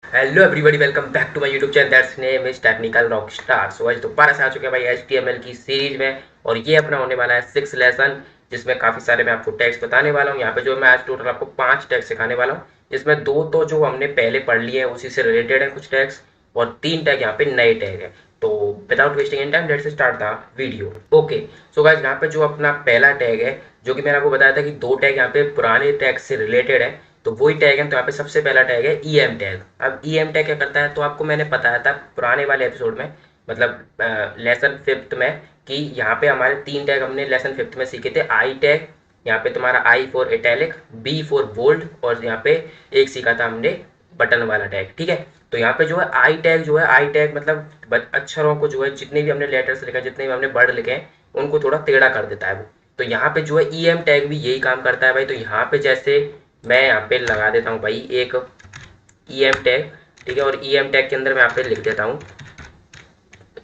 Hello everybody, welcome back to my YouTube channel that's name is technical rock star. So आज दोबारा से आ चुके हैं भाई HTML की सीरीज में, और ये अपना होने वाला है 6 लेसन, जिसमें काफ़ी सारे मैं आपको टैग्स बताने वाला हूँ। यहाँ पे जो मैं आज टोटल आपको 5 टैग्स सिखाने वाला हूँ, जिसमें 2 तो जो हमने पहले पढ़ लिए हैं उसी से रिलेटेड है कुछ टैग्स, और 3 टैग यहाँ पे नए टैग है। तो without wasting any time let's start the video. Okay, so guys यहाँ पे जो अपना पहला टैग है, जो कि मैंने आपको बताया था कि 2 टैग यहाँ पे पुराने टैग से रिलेटेड है, तो वही टैग है। तो यहाँ पे सबसे पहला टैग है EM टैग। अब EM टैग क्या करता है, तो आपको मैंने बताया था पुराने वाले एपिसोड में, मतलब लेसन 5th में, कि यहाँ पे हमारे 3 टैग हमने लेसन 5th में सीखे थे। आई टैग, यहाँ पे तुम्हारा I for italic, B for bold, और यहाँ पे एक सीखा था हमने बटन वाला टैग। ठीक है, तो यहाँ पे जो है आई टैग, जो है आई टैग मतलब अक्षरों को जो है, जितने भी हमने लेटर्स लिखे, जितने भी हमने वर्ड लिखे हैं, उनको थोड़ा टेढ़ा कर देता है वो। तो यहाँ पे जो है EM टैग भी यही काम करता है भाई। तो यहाँ पे जैसे मैं यहाँ पे लगा देता हूँ भाई एक EM टैग, ठीक है, और EM टैग के अंदर मैं यहाँ पे लिख देता हूँ,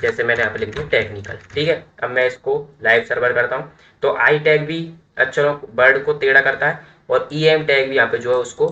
जैसे मैंने यहाँ पे लिख दिया टेक्निकल। ठीक है, अब मैं इसको लाइव सर्वर करता हूँ, तो आई टैग भी अक्षरों वर्ड को टेढ़ा करता है, और EM टैग भी यहाँ पे जो है उसको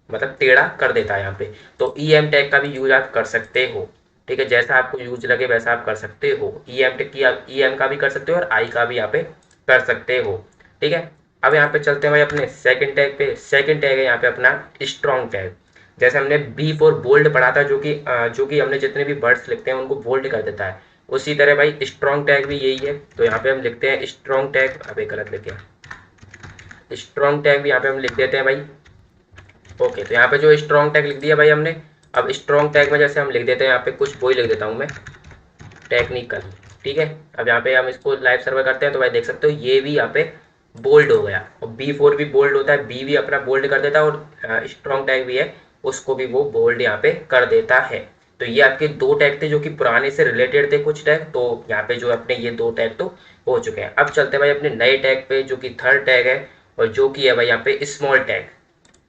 मतलब टेढ़ा कर देता है यहाँ पे। तो EM टैग का भी यूज आप कर सकते हो। ठीक है, जैसा आपको यूज लगे वैसा आप कर सकते हो। EM टैग की आप EM का भी कर सकते हो, और आई का भी यहाँ पे कर सकते हो। ठीक है, अब यहाँ पे चलते हैं भाई अपने सेकंड टैग पे। सेकंड टैग है यहाँ पे अपना स्ट्रॉन्ग टैग। जैसे हमने बी फॉर बोल्ड पढ़ा था, जो कि हमने जितने भी वर्ड्स लिखते हैं उनको बोल्ड कर देता है, उसी तरह भाई स्ट्रॉन्ग टैग भी यही है। तो यहाँ पे हम लिखते हैं स्ट्रॉन्ग टैग, अबे गलत लिख गया, स्ट्रॉन्ग टैग भी यहाँ पे हम लिख देते हैं भाई। ओके, तो यहाँ पे जो स्ट्रॉन्ग टैग लिख दिया भाई हमने। अब स्ट्रॉन्ग टैग में जैसे हम लिख देते हैं, यहाँ पे कुछ वही लिख देता हूँ मैं, टेक्निकल। ठीक है, अब यहाँ पे हम इसको लाइव सर्वर करते हैं, तो भाई देख सकते हो ये भी यहाँ पे बोल्ड हो गया, और B4 भी बोल्ड होता है, बी भी अपना बोल्ड कर देता है, और स्ट्रॉन्ग टैग भी है, उसको भी वो बोल्ड यहाँ पे कर देता है। तो ये आपके 2 टैग थे जो कि पुराने से रिलेटेड थे कुछ टैग। तो यहाँ पे जो अपने ये 2 टैग तो हो चुके हैं। अब चलते हैं भाई अपने नए टैग पे, जो कि थर्ड टैग है, और जो कि है भाई यहाँ पे स्मॉल टैग।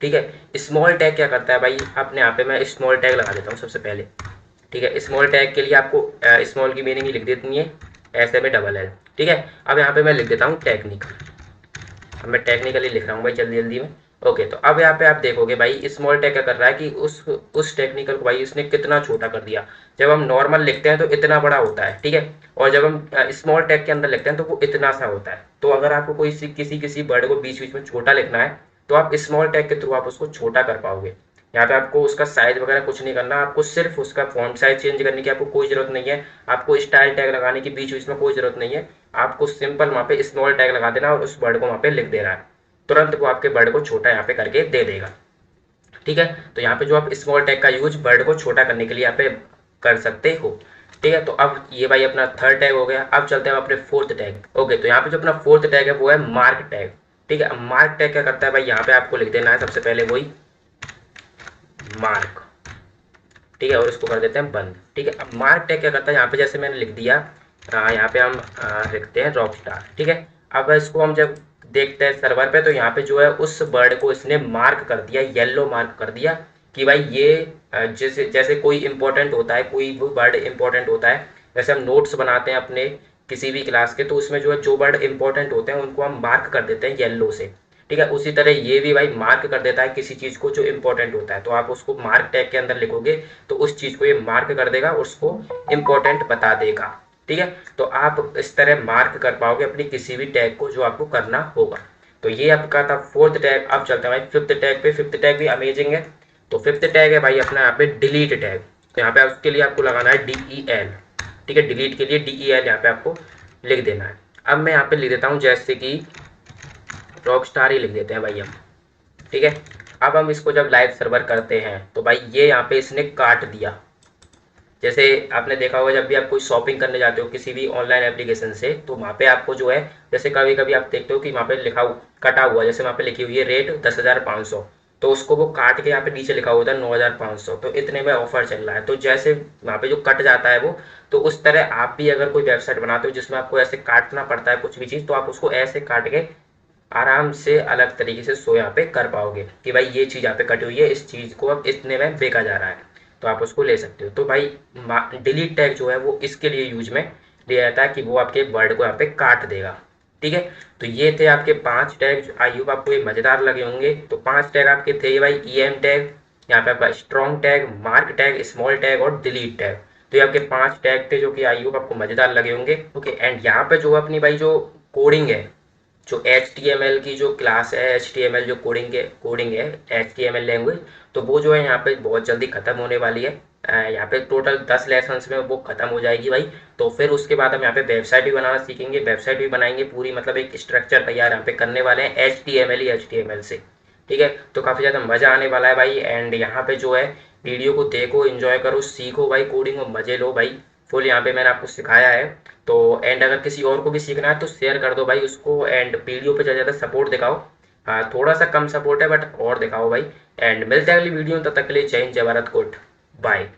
ठीक है, स्मॉल टैग क्या करता है भाई, अपने यहाँ पे मैं स्मॉल टैग लगा देता हूँ सबसे पहले। ठीक है, स्मॉल टैग के लिए आपको स्मॉल की मीनिंग ही लिख देनी है, ऐसे में डबल एल। ठीक है, अब यहाँ पे मैं लिख देता हूँ टेक्निकल। अब मैं टेक्निकली लिख रहा हूँ भाई जल्दी जल्दी में। ओके, तो अब यहाँ पे आप देखोगे भाई स्मॉल टैग क्या कर रहा है कि उस टेक्निकल को भाई इसने कितना छोटा कर दिया। जब हम नॉर्मल लिखते हैं तो इतना बड़ा होता है, ठीक है, और जब हम स्मॉल टैग के अंदर लिखते हैं तो वो इतना सा होता है। तो अगर आपको कोई किसी किसी वर्ड को बीच बीच में छोटा लिखना है, तो आप स्मॉल टैग के थ्रू आप उसको छोटा कर पाओगे। यहाँ पे आपको उसका साइज वगैरह कुछ नहीं करना, आपको सिर्फ उसका फॉन्ट साइज चेंज करने की आपको कोई जरूरत नहीं है। आपको स्टाइल टैग लगाने की बीच बीच में कोई जरूरत नहीं है। आपको सिंपल वहाँ पे स्मॉल टैग लगा देना, और उस वर्ड को वहाँ पे लिख देना है, तुरंत वो आपके वर्ड को छोटा यहाँ पे करके दे देगा। ठीक है, तो यहाँ पे जो आप स्मॉल टैग का यूज वर्ड को छोटा करने के लिए यहाँ पे कर सकते हो। ठीक है, तो अब ये भाई अपना थर्ड टैग हो गया। अब चलते हैं अपने फोर्थ टैग। ओके, तो यहाँ पे जो अपना फोर्थ टैग है वो है मार्क टैग। ठीक है, अब मार्क टैग क्या करता है भाई, यहाँ पे आपको लिख देना है सबसे पहले वही मार्क। ठीक है, और इसको कर देते हैं बंद। ठीक है, अब मार्क टैग क्या करता है, यहाँ पे जैसे मैंने लिख दिया, यहाँ पे हम लिखते हैं रॉक स्टार। ठीक है, अब इसको हम जब देखते हैं सर्वर पे, तो यहाँ पे जो है उस वर्ड को इसने मार्क कर दिया, येलो मार्क कर दिया, कि भाई ये जैसे जैसे कोई इंपॉर्टेंट होता है, कोई भी वर्ड इंपॉर्टेंट होता है, जैसे हम नोट्स बनाते हैं अपने किसी भी क्लास के, तो उसमें जो है जो वर्ड इंपॉर्टेंट होते हैं उनको हम मार्क कर देते हैं येलो से। ठीक है, उसी तरह ये भी भाई मार्क कर देता है किसी चीज को जो इंपॉर्टेंट होता है, तो आप उसको मार्क टैग के अंदर लिखोगे तो उस चीज को ये मार्क कर देगा, उसको इंपॉर्टेंट बता देगा। ठीक है, तो आप इस तरह मार्क कर पाओगे अपनी किसी भी टैग को जो आपको करना होगा। तो ये आपका था फोर्थ टैग। अब चलते हैं भाई फिफ्थ टैग पे। फिफ्थ टैग भी अमेजिंग है। तो फिफ्थ टैग है भाई अपना यहाँ पे डिलीट टैग। तो यहाँ पे उसके लिए आपको लगाना है DEL। ठीक है, डिलीट के लिए DEL यहाँ पे आपको लिख देना है। अब मैं यहाँ पे लिख देता हूँ जैसे कि रॉक स्टार ही लिख देते हैं भाई हम। ठीक है, अब हम इसको जब लाइव सर्वर करते हैं, तो भाई ये यहाँ पे इसने काट दिया। जैसे आपने देखा होगा जब भी आप कोई शॉपिंग करने जाते हो किसी भी ऑनलाइन एप्लीकेशन से, तो वहाँ पे आपको जो है, जैसे कभी कभी आप देखते हो कि वहाँ पे लिखा कटा हुआ, जैसे वहाँ पे लिखी हुई है रेट 10,500, तो उसको वो काट के यहाँ पे नीचे लिखा होता है 9,500, तो इतने में ऑफर चल रहा है। तो जैसे वहाँ पे जो कट जाता है वो, तो उस तरह आप भी अगर कोई वेबसाइट बनाते हो जिसमें आपको ऐसे काटना पड़ता है कुछ भी चीज़, तो आप उसको ऐसे काट के आराम से अलग तरीके से शो यहाँ पे कर पाओगे कि भाई ये चीज़ यहाँ पे कटी हुई है, इस चीज़ को अब इतने में बेचा जा रहा है, तो आप उसको ले सकते हो। तो भाई डिलीट टैग जो है वो इसके लिए यूज में लिया जाता है कि वो आपके वर्ड को यहाँ पे काट देगा। ठीक है, तो ये थे आपके 5 टैग। आई होप आपको ये मज़ेदार लगे होंगे। तो 5 टैग आपके थे भाई EM टैग, यहाँ पे आपका strong tag, mark tag, small tag और डिलीट टैग। तो ये आपके 5 टैग थे जो कि आई होप आपको मजेदार लगे होंगे। ओके, एंड यहाँ पे जो अपनी भाई जो कोडिंग है, जो HTML की जो क्लास है, HTML जो कोडिंग है HTML लैंग्वेज, तो वो जो है यहाँ पे बहुत जल्दी खत्म होने वाली है। यहाँ पे टोटल 10 लेसन्स में वो खत्म हो जाएगी भाई। तो फिर उसके बाद हम यहाँ पे वेबसाइट भी बनाना सीखेंगे, वेबसाइट भी बनाएंगे पूरी, मतलब एक स्ट्रक्चर तैयार यहाँ पे करने वाले हैं HTML से। ठीक है, तो काफ़ी ज़्यादा मज़ा आने वाला है भाई। एंड यहाँ पे जो है वीडियो को देखो, एंजॉय करो, सीखो भाई कोडिंग और मज़े लो भाई। फुल यहाँ पे मैंने आपको सिखाया है। तो एंड अगर किसी और को भी सीखना है तो शेयर कर दो भाई उसको, एंड वीडियो पे ज़्यादा सपोर्ट दिखाओ। हाँ, थोड़ा सा कम सपोर्ट है बट और दिखाओ भाई। एंड मिलते हैं अगली वीडियो में, तब तक के लिए जय हिंद, जय भारत, गुड बाय।